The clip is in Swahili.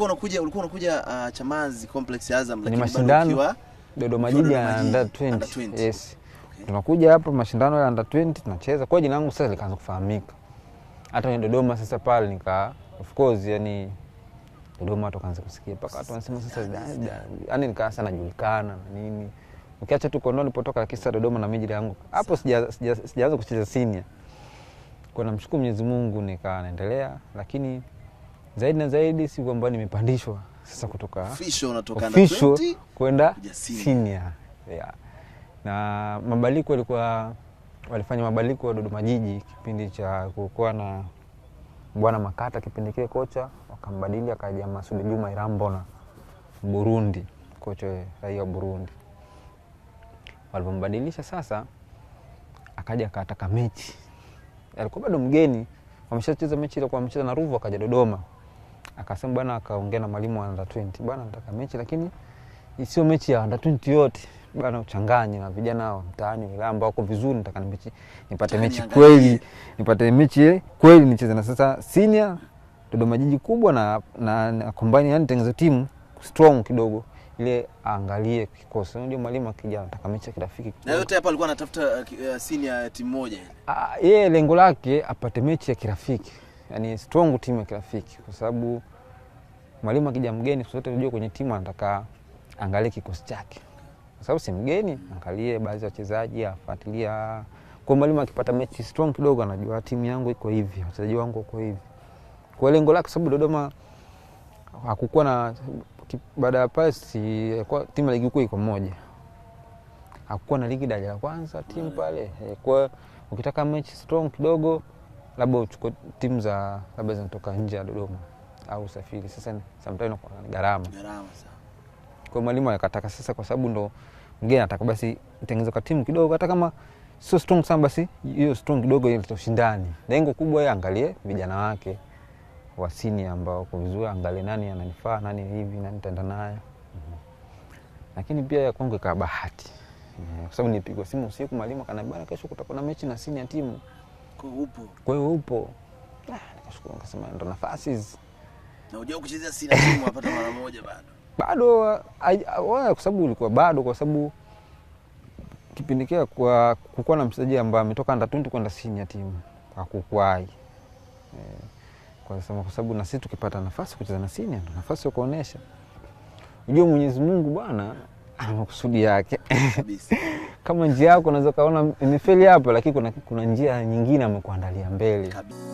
ulikuwa unakuja Chamazi Complex Azam, lakini bado ukiwa Dodoma Jiji under 20. Yes. Okay. Tunakuja hapa mashindano ya under 20 tunacheza. Kwa jina langu sasa likaanza kufahamika. Hata ni Dodoma sasa pale of course yani Dodoma watu kaanza kusikia paka watu wanasema sasa yani nikaa sana najulikana na nini. Ukiacha tu Kondoa nilipotoka, lakini sasa Dodoma na miji yangu hapo sijaanza kucheza senior. Kwa namshukuru Mwenyezi Mungu nikaa naendelea, lakini zaidi na zaidi si kwamba nimepandishwa sasa kutoka official unatoka na 20 kwenda senior. Yeah. Na mabadiliko walifanya mabadiliko wa Dodoma Jiji kipindi cha kulikuwa na Bwana Makata kipindi kile kocha, wakambadili akaja Masudi Juma Irambo na Burundi, kocha raia wa Burundi. Walipombadilisha sasa akaja akataka mechi. Alikuwa bado mgeni, wameshacheza mechi ile kwa mchezo na Ruvu, akaja Dodoma. Akasema bwana, akaongea na mwalimu wa under 20, bwana nataka mechi lakini sio mechi ya under 20 yote. Bwana uchanganye na vijana hao mtaani wale ambao wako vizuri, nataka nipate mechi kweli. Nipate mechi kweli nicheze na sasa senior Dodoma Jiji kubwa na combine, yani tengeneza timu strong kidogo ile angalie kikosi. Ndio mwalimu akija anataka mechi ya kirafiki. Na yote hapa alikuwa anatafuta senior timu moja ile. Yeye lengo lake apate mechi ya kirafiki. Yani strong timu ya kirafiki, kwa sababu mwalimu akija mgeni sote unajua kwenye timu anataka angalie kikosi chake. Kwa sababu si mgeni, angalie baadhi ya wachezaji, afuatilia. Kwa mwalimu akipata mechi strong kidogo anajua timu yangu iko hivi, wachezaji wangu wako hivi. Kwa lengo lake, sababu Dodoma hakukuwa na baada ya pasi kwa timu ya ligi kuu iko moja. Hakukuwa na ligi daraja la kwanza timu pale. Kwa ukitaka mechi strong kidogo labda uchukue timu za labda zinatoka nje ya Dodoma au usafiri. Sasa sometimes ni gharama sana. Kwa mwalimu akataka sasa, kwa sababu ndo mgeni anataka basi tengeneza kwa timu kidogo, hata kama sio strong sana basi hiyo strong kidogo ile ushindani. Lengo kubwa yeye angalie vijana wake wa senior ambao wako vizuri, angalie nani ananifaa, nani hivi, nani nitaenda naye. Lakini pia ya kwangu ikawa bahati. Kwa sababu nilipigwa simu usiku, mwalimu akaniambia bwana, kesho kutakuwa na mechi na senior timu. Kwa hiyo upo. Nikashukuru, nikasema ndo nafasi hizi. Na unajua kuchezea senior timu hapata mara moja bado. Kwa sababu ulikuwa bado, kwa sababu kipindi kile kulikuwa na mchezaji ambaye ametoka under 20 kwenda senior timu hakukwai. Kwa sababu na sisi tukipata nafasi kucheza na senior ndo nafasi ya kuonesha. Unajua Mwenyezi Mungu bwana ana makusudi yake. Kabisa. Kama njia yako unaweza kaona imefeli hapa, lakini kuna njia nyingine amekuandalia mbele. Kabisa.